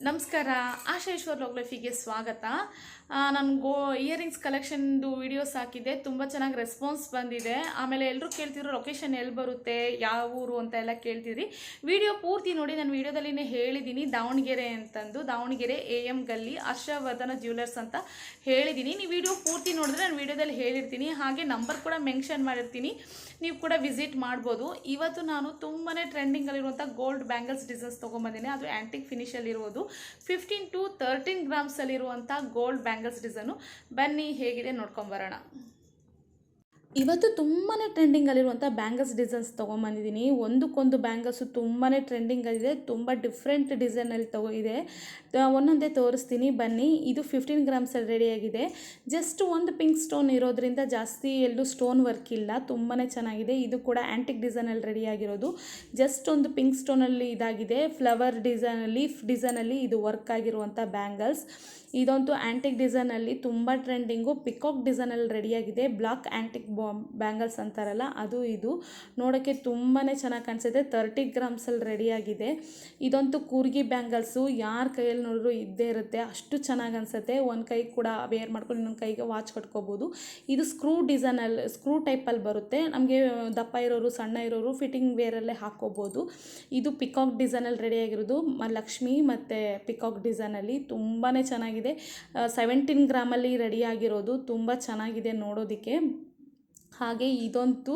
ನಮಸ್ಕಾರ. ಆಶಾ ಈಶ್ವರ್ ಲೈಫಿಗೆ ಸ್ವಾಗತ. ನಾನು ಇಯರಿಂಗ್ಸ್ ಕಲೆಕ್ಷನ್ದು ವೀಡಿಯೋಸ್ ಹಾಕಿದ್ದೆ, ತುಂಬ ಚೆನ್ನಾಗಿ ರೆಸ್ಪಾನ್ಸ್ ಬಂದಿದೆ. ಆಮೇಲೆ ಎಲ್ಲರೂ ಕೇಳ್ತಿದ್ರು ಲೊಕೇಶನ್ ಎಲ್ಲಿ ಬರುತ್ತೆ, ಯಾವ ಊರು ಅಂತ ಎಲ್ಲ ಕೇಳ್ತಿದ್ರಿ. ವಿಡಿಯೋ ಪೂರ್ತಿ ನೋಡಿ. ನಾನು ವಿಡಿಯೋದಲ್ಲಿನೇ ಹೇಳಿದ್ದೀನಿ ದಾವಣಗೆರೆ ಅಂತಂದು. ದಾವಣಗೆರೆ AM ಗಲ್ಲಿ ಹರ್ಷವರ್ಧನ ಜ್ಯುವೆಲರ್ಸ್ ಅಂತ ಹೇಳಿದ್ದೀನಿ. ನೀವು ವಿಡಿಯೋ ಪೂರ್ತಿ ನೋಡಿದ್ರೆ ನಾನು ವಿಡಿಯೋದಲ್ಲಿ ಹೇಳಿರ್ತೀನಿ. ಹಾಗೆ ನಂಬರ್ ಕೂಡ ಮೆನ್ಷನ್ ಮಾಡಿರ್ತೀನಿ, ನೀವು ಕೂಡ ವಿಸಿಟ್ ಮಾಡ್ಬೋದು. ಇವತ್ತು ನಾನು ತುಂಬಾ ಟ್ರೆಂಡಿಂಗಲ್ಲಿರುವಂಥ ಗೋಲ್ಡ್ ಬ್ಯಾಂಗಲ್ಸ್ ಡಿಸೈನ್ಸ್ ತೊಗೊಂಬಂದಿನಿ. ಅದು ಆ್ಯಂಟಿಕ್ ಫಿನಿಷಲ್ಲಿರುವುದು 15 to 13 ಗ್ರಾಮ್ಸಲ್ಲಿರುವಂಥ ಗೋಲ್ಡ್ ಬ್ಯಾಂಗಲ್ಸ್ ಡಿಸೈನು. ಬನ್ನಿ ಹೇಗಿದೆ ನೋಡ್ಕೊಂಬರೋಣ. ಇವತ್ತು ತುಂಬಾ ಟ್ರೆಂಡಿಂಗಲ್ಲಿರುವಂಥ ಬ್ಯಾಂಗಲ್ಸ್ ಡಿಸೈನ್ಸ್ ತೊಗೊಂಬಂದಿದ್ದೀನಿ. ಒಂದಕ್ಕೊಂದು ಬ್ಯಾಂಗಲ್ಸು ತುಂಬಾ ಟ್ರೆಂಡಿಂಗಲ್ಲಿದೆ, ತುಂಬ ಡಿಫ್ರೆಂಟ್ ಡಿಸೈನಲ್ಲಿ ಇದೆ. ಒಂದೊಂದೇ ತೋರಿಸ್ತೀನಿ ಬನ್ನಿ. ಇದು 15 ಗ್ರಾಮ್ಸಲ್ಲಿ ರೆಡಿಯಾಗಿದೆ. ಜಸ್ಟ್ ಒಂದು ಪಿಂಕ್ ಸ್ಟೋನ್ ಇರೋದ್ರಿಂದ ಜಾಸ್ತಿ ಎಲ್ಲೂ ಸ್ಟೋನ್ ವರ್ಕ್ ಇಲ್ಲ, ತುಂಬಾ ಚೆನ್ನಾಗಿದೆ. ಇದು ಕೂಡ ಆ್ಯಂಟಿಕ್ ಡಿಸೈನಲ್ಲಿ ರೆಡಿಯಾಗಿರೋದು. ಜಸ್ಟ್ ಒಂದು ಪಿಂಕ್ ಸ್ಟೋನಲ್ಲಿ ಇದಾಗಿದೆ. ಫ್ಲವರ್ ಡಿಸೈನ್, ಲೀಫ್ ಡಿಸೈನಲ್ಲಿ ಇದು ವರ್ಕ್ ಆಗಿರುವಂಥ ಬ್ಯಾಂಗಲ್ಸ್. ಇದಂತೂ ಆ್ಯಂಟಿಕ್ ಡಿಸೈನಲ್ಲಿ ತುಂಬ ಟ್ರೆಂಡಿಂಗು. ಪಿಕಾಕ್ ಡಿಸೈನಲ್ಲಿ ರೆಡಿಯಾಗಿದೆ. ಬ್ಲಾಕ್ ಆ್ಯಂಟಿಕ್ ಬ್ಯಾಂಗಲ್ಸ್ ಅಂತಾರಲ್ಲ ಅದು. ಇದು ನೋಡೋಕ್ಕೆ ತುಂಬಾ ಚೆನ್ನಾಗಿ ಕಾಣಿಸುತ್ತೆ. 30 ಗ್ರಾಮ್ಸಲ್ಲಿ ರೆಡಿಯಾಗಿದೆ. ಇದಂತೂ ಕೂರ್ಗಿ ಬ್ಯಾಂಗಲ್ಸು, ಯಾರ ಕೈಯಲ್ಲಿ ನೋಡಿದ್ರು ಇದ್ದೇ ಇರುತ್ತೆ, ಅಷ್ಟು ಚೆನ್ನಾಗಿ ಅನಿಸುತ್ತೆ. ಒಂದು ಕೈ ಕೂಡ ವೇರ್ ಮಾಡ್ಕೊಂಡು ಇನ್ನೊಂದು ಕೈಗೆ ವಾಚ್ ಕಟ್ಕೋಬೋದು. ಇದು ಸ್ಕ್ರೂ ಟೈಪಲ್ಲಿ ಬರುತ್ತೆ. ನಮಗೆ ದಪ್ಪ ಇರೋರು ಸಣ್ಣ ಇರೋರು ಫಿಟ್ಟಿಂಗ್ ವೇರಲ್ಲೇ ಹಾಕ್ಕೋಬೋದು. ಇದು ಪಿಕಾಕ್ ಡಿಸೈನಲ್ಲಿ ರೆಡಿಯಾಗಿರೋದು. ಲಕ್ಷ್ಮಿ ಮತ್ತು ಪಿಕಾಕ್ ಡಿಸೈನಲ್ಲಿ ತುಂಬಾ ಚೆನ್ನಾಗಿದೆ. 17 ಗ್ರಾಮಲ್ಲಿ ರೆಡಿಯಾಗಿರೋದು. ತುಂಬ ಚೆನ್ನಾಗಿದೆ ನೋಡೋದಕ್ಕೆ. ಹಾಗೆ ಇದಂತೂ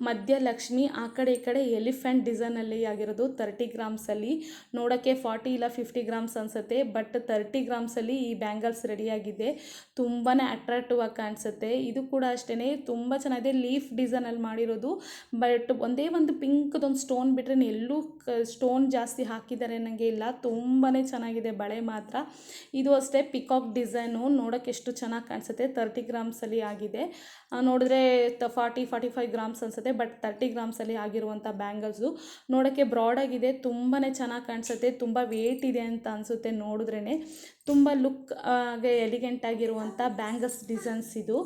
ಮಧ್ಯಲಕ್ಷ್ಮಿ, ಆ ಕಡೆ ಈ ಕಡೆ ಎಲಿಫೆಂಟ್ ಡಿಸೈನಲ್ಲಿ ಆಗಿರೋದು. 30 ಗ್ರಾಮ್ಸಲ್ಲಿ ನೋಡೋಕ್ಕೆ 40 ಇಲ್ಲ 50 ಗ್ರಾಮ್ಸ್ ಅನಿಸುತ್ತೆ, ಬಟ್ 30 ಗ್ರಾಮ್ಸಲ್ಲಿ ಈ ಬ್ಯಾಂಗಲ್ಸ್ ರೆಡಿಯಾಗಿದೆ. ತುಂಬಾ ಅಟ್ರಾಕ್ಟಿವ್ ಆಗಿ ಕಾಣಿಸುತ್ತೆ. ಇದು ಕೂಡ ಅಷ್ಟೇ ತುಂಬ ಚೆನ್ನಾಗಿದೆ. ಲೀಫ್ ಡಿಸೈನಲ್ಲಿ ಮಾಡಿರೋದು, ಬಟ್ ಒಂದೇ ಒಂದು ಪಿಂಕ್ದೊಂದು ಸ್ಟೋನ್ ಬಿಟ್ಟರೆ ಎಲ್ಲೂ ಸ್ಟೋನ್ ಜಾಸ್ತಿ ಹಾಕಿದ್ದಾರೆ ನನಗೆ ಇಲ್ಲ. ತುಂಬಾ ಚೆನ್ನಾಗಿದೆ ಬಳೆ ಮಾತ್ರ. ಇದು ಅಷ್ಟೇ ಪಿಕಾಕ್ ಡಿಸೈನು, ನೋಡೋಕ್ಕೆ ಎಷ್ಟು ಚೆನ್ನಾಗಿ ಕಾಣಿಸುತ್ತೆ. 30 ಗ್ರಾಮ್ಸಲ್ಲಿ ಆಗಿದೆ. ನೋಡಿದ್ರೆ 45 ಗ್ರಾಮ್ಸ್ ಅನಿಸುತ್ತೆ, ಬಟ್ 30 ಗ್ರಾಮ್ಸಲ್ಲಿ ಆಗಿರುವಂಥ ಬ್ಯಾಂಗಲ್ಸು. ನೋಡೋಕ್ಕೆ ಬ್ರಾಡಾಗಿದೆ, ತುಂಬಾ ಚೆನ್ನಾಗಿ ಕಾಣಿಸುತ್ತೆ. ತುಂಬ ವೇಟ್ ಇದೆ ಅಂತ ಅನಿಸುತ್ತೆ ನೋಡಿದ್ರೇ. ತುಂಬ ಲುಕ್ ಆಗಿ ಎಲಿಗೆಂಟ್ ಆಗಿರುವಂಥ ಬ್ಯಾಂಗಲ್ಸ್ ಡಿಸೈನ್ಸ್ ಇದು.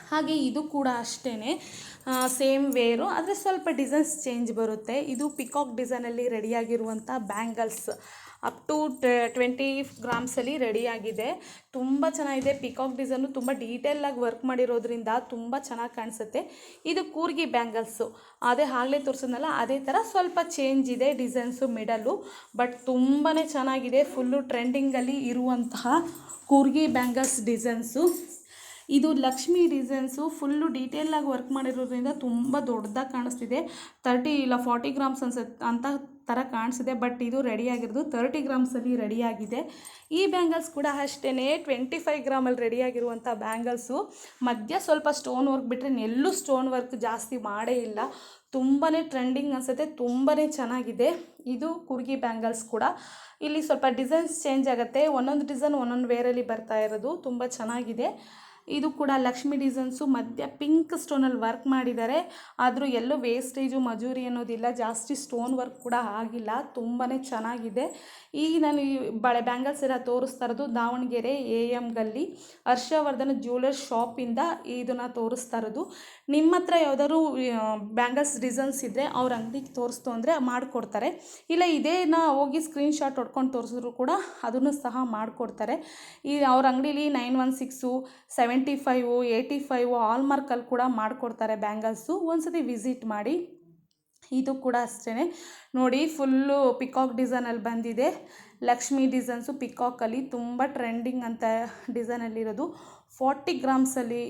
ಹಾಗೆ ಇದು ಕೂಡ ಅಷ್ಟೇ ಸೇಮ್ ವೇರು, ಆದರೆ ಸ್ವಲ್ಪ ಡಿಸೈನ್ಸ್ ಚೇಂಜ್ ಬರುತ್ತೆ. ಇದು ಪಿಕಾಕ್ ಡಿಸೈನಲ್ಲಿ ರೆಡಿಯಾಗಿರುವಂಥ ಬ್ಯಾಂಗಲ್ಸ್. ಅಪ್ ಟು 20 ಗ್ರಾಮ್ಸಲ್ಲಿ ರೆಡಿಯಾಗಿದೆ. ತುಂಬ ಚೆನ್ನಾಗಿದೆ. ಪಿಕಾಕ್ ಡಿಸೈನು ತುಂಬ ಡೀಟೇಲಾಗಿ ವರ್ಕ್ ಮಾಡಿರೋದ್ರಿಂದ ತುಂಬ ಚೆನ್ನಾಗಿ ಕಾಣಿಸುತ್ತೆ. ಇದು ಕೂರ್ಗಿ ಬ್ಯಾಂಗಲ್ಸು, ಅದೇ ಆಗಲೇ ತೋರಿಸಿದ್ನಲ್ಲ ಅದೇ ಥರ ಸ್ವಲ್ಪ ಚೇಂಜ್ ಇದೆ ಡಿಸೈನ್ಸು ಮಿಡಲ್ಲು, ಬಟ್ ತುಂಬಾ ಚೆನ್ನಾಗಿದೆ. ಫುಲ್ಲು ಟ್ರೆಂಡಿಂಗಲ್ಲಿ ಇರುವಂತಹ ಕೂರ್ಗಿ ಬ್ಯಾಂಗಲ್ಸ್ ಡಿಸೈನ್ಸು. ಇದು ಲಕ್ಷ್ಮಿ ಡಿಸೈನ್ಸು, ಫುಲ್ಲು ಡೀಟೇಲಾಗಿ ವರ್ಕ್ ಮಾಡಿರೋದ್ರಿಂದ ತುಂಬ ದೊಡ್ಡದಾಗಿ ಕಾಣಿಸ್ತಿದೆ. 30 ಇಲ್ಲ 40 ಗ್ರಾಮ್ಸ್ ಅಂತ ಥರ ಕಾಣಿಸಿದೆ, ಬಟ್ ಇದು ರೆಡಿಯಾಗಿರೋದು 30 ಗ್ರಾಮ್ಸಲ್ಲಿ ರೆಡಿಯಾಗಿದೆ. ಈ ಬ್ಯಾಂಗಲ್ಸ್ ಕೂಡ ಅಷ್ಟೇ 25 ಗ್ರಾಮಲ್ಲಿ ರೆಡಿಯಾಗಿರುವಂಥ ಬ್ಯಾಂಗಲ್ಸು. ಮಧ್ಯ ಸ್ವಲ್ಪ ಸ್ಟೋನ್ ವರ್ಕ್ ಬಿಟ್ಟರೆ ಎಲ್ಲೂ ಸ್ಟೋನ್ ವರ್ಕ್ ಜಾಸ್ತಿ ಮಾಡೇ ಇಲ್ಲ. ತುಂಬಾ ಟ್ರೆಂಡಿಂಗ್ ಅನಿಸುತ್ತೆ, ತುಂಬಾ ಚೆನ್ನಾಗಿದೆ. ಇದು ಕೂರ್ಗಿ ಬ್ಯಾಂಗಲ್ಸ್ ಕೂಡ. ಇಲ್ಲಿ ಸ್ವಲ್ಪ ಡಿಸೈನ್ಸ್ ಚೇಂಜ್ ಆಗುತ್ತೆ, ಒಂದೊಂದು ಡಿಸೈನ್ ಒಂದೊಂದು ವೇರಲ್ಲಿ ಬರ್ತಾ ಇರೋದು. ತುಂಬ ಚೆನ್ನಾಗಿದೆ. ಇದು ಕೂಡ ಲಕ್ಷ್ಮಿ ಡಿಸೈನ್ಸು, ಮಧ್ಯ ಪಿಂಕ್ ಸ್ಟೋನಲ್ಲಿ ವರ್ಕ್ ಮಾಡಿದ್ದಾರೆ. ಆದರೂ ಎಲ್ಲೂ ವೇಸ್ಟೇಜು ಮಜೂರಿ ಅನ್ನೋದಿಲ್ಲ, ಜಾಸ್ತಿ ಸ್ಟೋನ್ ವರ್ಕ್ ಕೂಡ ಆಗಿಲ್ಲ. ತುಂಬಾ ಚೆನ್ನಾಗಿದೆ. ಈಗ ನಾನು ಈ ಬ್ಯಾಂಗಲ್ಸ್ ಎಲ್ಲ ತೋರಿಸ್ತಾ ಇರೋದು ದಾವಣಗೆರೆ AM ಗಲ್ಲಿ ಹರ್ಷವರ್ಧನ ಜ್ಯುವೆಲರ್ಸ್ ಶಾಪಿಂದ ಇದನ್ನು ತೋರಿಸ್ತಾ ಇರೋದು. ನಿಮ್ಮ ಹತ್ರ ಯಾವುದಾದ್ರು ಬ್ಯಾಂಗಲ್ಸ್ ಡಿಸೈನ್ಸ್ ಇದ್ದರೆ ಅವ್ರ ಅಂಗಡಿಗೆ ತೋರಿಸ್ತು ಅಂದರೆ ಮಾಡಿಕೊಡ್ತಾರೆ. ಇಲ್ಲ ಇದೇನ ಹೋಗಿ ಸ್ಕ್ರೀನ್ಶಾಟ್ ಹೊಡ್ಕೊಂಡು ತೋರಿಸಿದ್ರು ಕೂಡ ಅದನ್ನು ಸಹ ಮಾಡಿಕೊಡ್ತಾರೆ. ಈ ಅವ್ರ ಅಂಗಡೀಲಿ 916, 75, 85 ಹಾಲ್ಮಾರ್ಕಲ್ಲಿ ಕೂಡ ಮಾಡಿಕೊಡ್ತಾರೆ ಬ್ಯಾಂಗಲ್ಸು. ಒಂದ್ಸತಿ ವಿಸಿಟ್ ಮಾಡಿ. ಇದು ಕೂಡ ಅಷ್ಟೇ ನೋಡಿ, ಫುಲ್ಲು ಪಿಕಾಕ್ ಡಿಸೈನಲ್ಲಿ ಬಂದಿದೆ. ಲಕ್ಷ್ಮಿ ಡಿಸೈನ್ಸು ಪಿಕಾಕಲ್ಲಿ ತುಂಬ ಟ್ರೆಂಡಿಂಗ್ ಅಂತ ಡಿಸೈನಲ್ಲಿರೋದು. 40 ಗ್ರಾಮ್ಸಲ್ಲಿ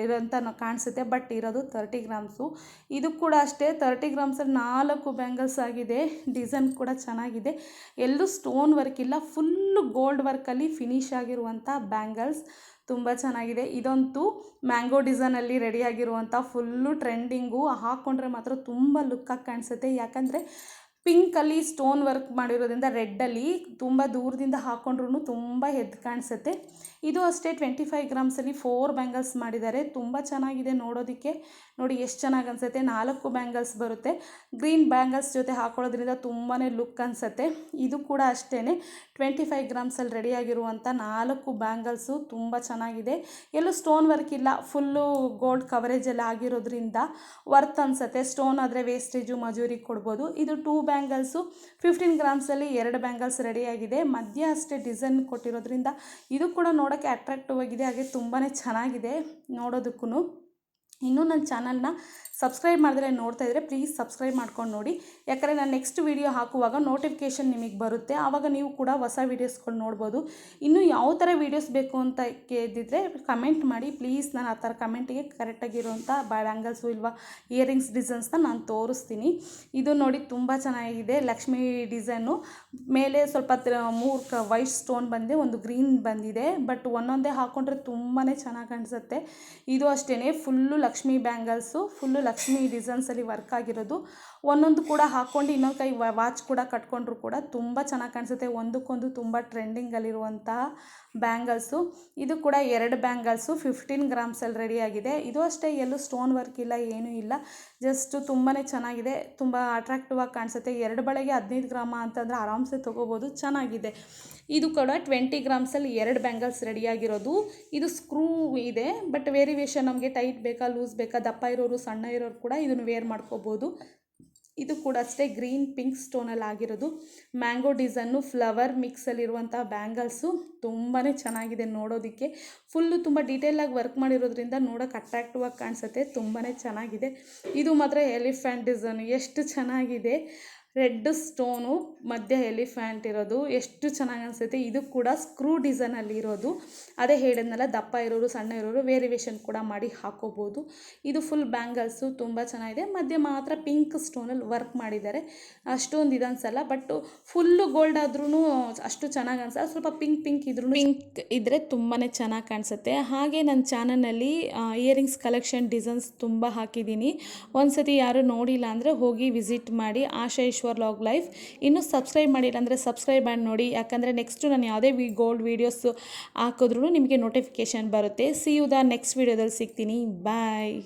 ಇರೋಂಥ ಕಾಣಿಸುತ್ತೆ, ಬಟ್ ಇರೋದು 30 ಗ್ರಾಮ್ಸು. ಇದು ಕೂಡ ಅಷ್ಟೇ 30 ಗ್ರಾಮ್ಸಲ್ಲಿ 4 ಬ್ಯಾಂಗಲ್ಸ್ ಆಗಿದೆ. ಡಿಸೈನ್ ಕೂಡ ಚೆನ್ನಾಗಿದೆ, ಎಲ್ಲೂ ಸ್ಟೋನ್ ವರ್ಕ್ ಇಲ್ಲ. ಫುಲ್ಲು ಗೋಲ್ಡ್ ವರ್ಕಲ್ಲಿ ಫಿನಿಶ್ ಆಗಿರುವಂಥ ಬ್ಯಾಂಗಲ್ಸ್ ತುಂಬ ಚೆನ್ನಾಗಿದೆ. ಇದಂತೂ ಮ್ಯಾಂಗೋ ಡಿಸೈನಲ್ಲಿ ರೆಡಿಯಾಗಿರುವಂಥ ಫುಲ್ಲು ಟ್ರೆಂಡಿಂಗು. ಹಾಕ್ಕೊಂಡ್ರೆ ಮಾತ್ರ ತುಂಬ ಲುಕ್ಕಾಗಿ ಕಾಣಿಸುತ್ತೆ. ಯಾಕಂದರೆ ಪಿಂಕಲ್ಲಿ ಸ್ಟೋನ್ ವರ್ಕ್ ಮಾಡಿರೋದ್ರಿಂದ ರೆಡ್ಡಲ್ಲಿ ತುಂಬ ದೂರದಿಂದ ಹಾಕ್ಕೊಂಡ್ರೂ ತುಂಬ ಎದ್ದು ಕಾಣಿಸುತ್ತೆ. ಇದು ಅಷ್ಟೇ 25 ಗ್ರಾಮ್ಸಲ್ಲಿ 4 ಬ್ಯಾಂಗಲ್ಸ್ ಮಾಡಿದ್ದಾರೆ. ತುಂಬ ಚೆನ್ನಾಗಿದೆ ನೋಡೋದಕ್ಕೆ. ನೋಡಿ ಎಷ್ಟು ಚೆನ್ನಾಗಿ ಅನಿಸುತ್ತೆ. 4 ಬ್ಯಾಂಗಲ್ಸ್ ಬರುತ್ತೆ. ಗ್ರೀನ್ ಬ್ಯಾಂಗಲ್ಸ್ ಜೊತೆ ಹಾಕೊಳ್ಳೋದ್ರಿಂದ ತುಂಬಾ ಲುಕ್ ಅನಿಸುತ್ತೆ. ಇದು ಕೂಡ ಅಷ್ಟೇ 25 ಗ್ರಾಮ್ಸಲ್ಲಿ ರೆಡಿಯಾಗಿರುವಂಥ 4 ಬ್ಯಾಂಗಲ್ಸು. ತುಂಬ ಚೆನ್ನಾಗಿದೆ. ಎಲ್ಲೂ ಸ್ಟೋನ್ ವರ್ಕ್ ಇಲ್ಲ, ಫುಲ್ಲು ಗೋಲ್ಡ್ ಕವರೇಜಲ್ಲಿ ಆಗಿರೋದ್ರಿಂದ ವರ್ತ್ ಅನಿಸುತ್ತೆ. ಸ್ಟೋನ್ ಆದರೆ ವೇಸ್ಟೇಜು ಮಜೂರಿಗೆ ಕೊಡ್ಬೋದು. ಇದು 2 ಬ್ಯಾಂಗಲ್ಸು 15 ಗ್ರಾಮ್ಸಲ್ಲಿ 2 ಬ್ಯಾಂಗಲ್ಸ್ ರೆಡಿಯಾಗಿದೆ. ಮಧ್ಯ ಅಷ್ಟೇ ಡಿಸೈನ್ ಕೊಟ್ಟಿರೋದ್ರಿಂದ ಇದು ಕೂಡ ನೋಡೋಕ್ಕೆ ಅಟ್ರಾಕ್ಟಿವ್ ಆಗಿದೆ, ಹಾಗೆ ತುಂಬಾ ಚೆನ್ನಾಗಿದೆ ನೋಡೋದಕ್ಕೂ. ಇನ್ನೂ ನನ್ನ ಚಾನಲ್ನ ಸಬ್ಸ್ಕ್ರೈಬ್ ಮಾಡಿದ್ರೆ ನೋಡ್ತಾ ಇದ್ದರೆ ಪ್ಲೀಸ್ ಸಬ್ಸ್ಕ್ರೈಬ್ ಮಾಡ್ಕೊಂಡು ನೋಡಿ, ಯಾಕಂದರೆ ನಾನು ನೆಕ್ಸ್ಟ್ ವೀಡಿಯೋ ಹಾಕುವಾಗ ನೋಟಿಫಿಕೇಷನ್ ನಿಮಗೆ ಬರುತ್ತೆ, ಆವಾಗ ನೀವು ಕೂಡ ಹೊಸ ವೀಡಿಯೋಸ್ಗಳು ನೋಡ್ಬೋದು. ಇನ್ನೂ ಯಾವ ಥರ ವೀಡಿಯೋಸ್ ಬೇಕು ಅಂತ ಕೇಳಿದ್ರೆ ಕಮೆಂಟ್ ಮಾಡಿ ಪ್ಲೀಸ್, ನಾನು ಆ ಥರ ಕಮೆಂಟಿಗೆ ಕರೆಕ್ಟಾಗಿರುವಂಥ ಬ್ಯಾಂಗಲ್ಸು ಇಲ್ವಾ ಇಯರಿಂಗ್ಸ್ ಡಿಸೈನ್ಸ್ನ ನಾನು ತೋರಿಸ್ತೀನಿ. ಇದು ನೋಡಿ ತುಂಬ ಚೆನ್ನಾಗಿದೆ, ಲಕ್ಷ್ಮಿ ಡಿಸೈನು ಮೇಲೆ ಸ್ವಲ್ಪ 3 ವೈಟ್ ಸ್ಟೋನ್ ಬಂದಿದೆ, ಒಂದು ಗ್ರೀನ್ ಬಂದಿದೆ. ಬಟ್ ಒಂದೊಂದೇ ಹಾಕ್ಕೊಂಡ್ರೆ ತುಂಬಾ ಚೆನ್ನಾಗಿ ಕಾಣಿಸುತ್ತೆ. ಇದು ಅಷ್ಟೇ full Lakshmi bangles, full Lakshmi ಡಿಸೈನ್ಸಲ್ಲಿ ವರ್ಕ್ ಆಗಿರೋದು. ಒಂದೊಂದು ಕೂಡ ಹಾಕ್ಕೊಂಡು ಇನ್ನೊಂದು ಕೈ ವಾಚ್ ಕೂಡ ಕಟ್ಕೊಂಡ್ರು ಕೂಡ ತುಂಬ ಚೆನ್ನಾಗಿ ಕಾಣಿಸುತ್ತೆ. ಒಂದಕ್ಕೊಂದು ತುಂಬ ಟ್ರೆಂಡಿಂಗಲ್ಲಿರುವಂತಹ ಬ್ಯಾಂಗಲ್ಸು. ಇದು ಕೂಡ 2 ಬ್ಯಾಂಗಲ್ಸು 15 ಗ್ರಾಮ್ಸಲ್ಲಿ ರೆಡಿಯಾಗಿದೆ. ಇದು ಅಷ್ಟೇ, ಎಲ್ಲೂ ಸ್ಟೋನ್ ವರ್ಕ್ ಇಲ್ಲ, ಏನೂ ಇಲ್ಲ, ಜಸ್ಟ್ ತುಂಬಾ ಚೆನ್ನಾಗಿದೆ, ತುಂಬ ಅಟ್ರಾಕ್ಟಿವ್ ಆಗಿ ಕಾಣಿಸುತ್ತೆ. 2 ಬಳೆಗೆ 15 ಗ್ರಾಮ ಅಂತಂದರೆ ಆರಾಮ್ಸೆ ತೊಗೋಬೋದು, ಚೆನ್ನಾಗಿದೆ. ಇದು ಕೂಡ 20 ಗ್ರಾಮ್ಸಲ್ಲಿ 2 ಬ್ಯಾಂಗಲ್ಸ್ ರೆಡಿಯಾಗಿರೋದು. ಇದು ಸ್ಕ್ರೂ ಇದೆ, ಬಟ್ ವೇರಿಯೇಷನ್ ನಮಗೆ ಟೈಟ್ ಬೇಕಾ ಲೂಸ್ ಬೇಕಾ, ದಪ್ಪ ಇರೋರು ಸಣ್ಣ ಇರೋರು ಕೂಡ ಇದನ್ನು ವೇರ್ ಮಾಡ್ಕೋಬೋದು. ಇದು ಕೂಡ ಅಷ್ಟೇ ಗ್ರೀನ್ ಪಿಂಕ್ ಸ್ಟೋನಲ್ಲಿ ಆಗಿರೋದು. ಮ್ಯಾಂಗೋ ಡಿಸೈನು ಫ್ಲವರ್ ಮಿಕ್ಸಲ್ಲಿರುವಂಥ ಬ್ಯಾಂಗಲ್ಸು ತುಂಬಾ ಚೆನ್ನಾಗಿದೆ ನೋಡೋದಕ್ಕೆ. ಫುಲ್ಲು ತುಂಬ ಡೀಟೇಲಾಗಿ ವರ್ಕ್ ಮಾಡಿರೋದ್ರಿಂದ ನೋಡೋಕೆ ಅಟ್ರಾಕ್ಟಿವ್ ಆಗಿ ಕಾಣಿಸುತ್ತೆ, ತುಂಬಾ ಚೆನ್ನಾಗಿದೆ. ಇದು ಮಾತ್ರ ಎಲಿಫೆಂಟ್ ಡಿಸೈನು, ಎಷ್ಟು ಚೆನ್ನಾಗಿದೆ, ರೆಡ್ ಸ್ಟೋನು ಮಧ್ಯ ಎಲಿಫ್ಯಾಂಟ್ ಇರೋದು, ಎಷ್ಟು ಚೆನ್ನಾಗಿ ಅನಿಸುತ್ತೆ. ಇದು ಕೂಡ ಸ್ಕ್ರೂ ಡಿಸೈನಲ್ಲಿ ಇರೋದು, ಅದೇ ಹೇಳಿದ್ನಲ್ಲ ದಪ್ಪ ಇರೋರು ಸಣ್ಣ ಇರೋರು ವೇರಿಯೇಷನ್ ಕೂಡ ಮಾಡಿ ಹಾಕೋಬೋದು. ಇದು ಫುಲ್ ಬ್ಯಾಂಗಲ್ಸು ತುಂಬ ಚೆನ್ನಾಗಿದೆ, ಮಧ್ಯೆ ಮಾತ್ರ ಪಿಂಕ್ ಸ್ಟೋನಲ್ಲಿ ವರ್ಕ್ ಮಾಡಿದ್ದಾರೆ. ಅಷ್ಟೊಂದು ಇದು ಅನ್ಸಲ್ಲ, ಬಟ್ ಫುಲ್ಲು ಗೋಲ್ಡ್ ಆದ್ರೂ ಅಷ್ಟು ಚೆನ್ನಾಗಿ ಅನ್ಸಲ್ಲ, ಸ್ವಲ್ಪ ಪಿಂಕ್ ಇದ್ರೂ ಪಿಂಕ್ ಇದ್ದರೆ ತುಂಬಾ ಚೆನ್ನಾಗಿ ಕಾಣಿಸುತ್ತೆ. ಹಾಗೆ ನನ್ನ ಚಾನಲ್ನಲ್ಲಿ ಇಯರಿಂಗ್ಸ್ ಕಲೆಕ್ಷನ್ ಡಿಸೈನ್ಸ್ ತುಂಬ ಹಾಕಿದ್ದೀನಿ. ಒಂದ್ಸತಿ ಯಾರು ನೋಡಿಲ್ಲ ಅಂದರೆ ಹೋಗಿ ವಿಸಿಟ್ ಮಾಡಿ, ಆಶಾ ಈಶ್ವರ್ ಲಾಗ್ ಲೈಫ್. ಇನ್ನೂ ಸಬ್ಸ್ಕ್ರೈಬ್ ಮಾಡಿಲ್ಲ ಅಂದರೆ ಸಬ್ಸ್ಕ್ರೈಬ್ ಮಾಡಿ ನೋಡಿ, ಯಾಕಂದರೆ ನೆಕ್ಸ್ಟು ನಾನು ಯಾವುದೇ ಗೋಲ್ಡ್ ವೀಡಿಯೋಸ್ ಹಾಕಿದ್ರೂ ನಿಮಗೆ ನೋಟಿಫಿಕೇಷನ್ ಬರುತ್ತೆ. ಸಿ ಯು ದ ನೆಕ್ಸ್ಟ್ ವೀಡಿಯೋದಲ್ಲಿ ಸಿಗ್ತೀನಿ. ಬಾಯ್.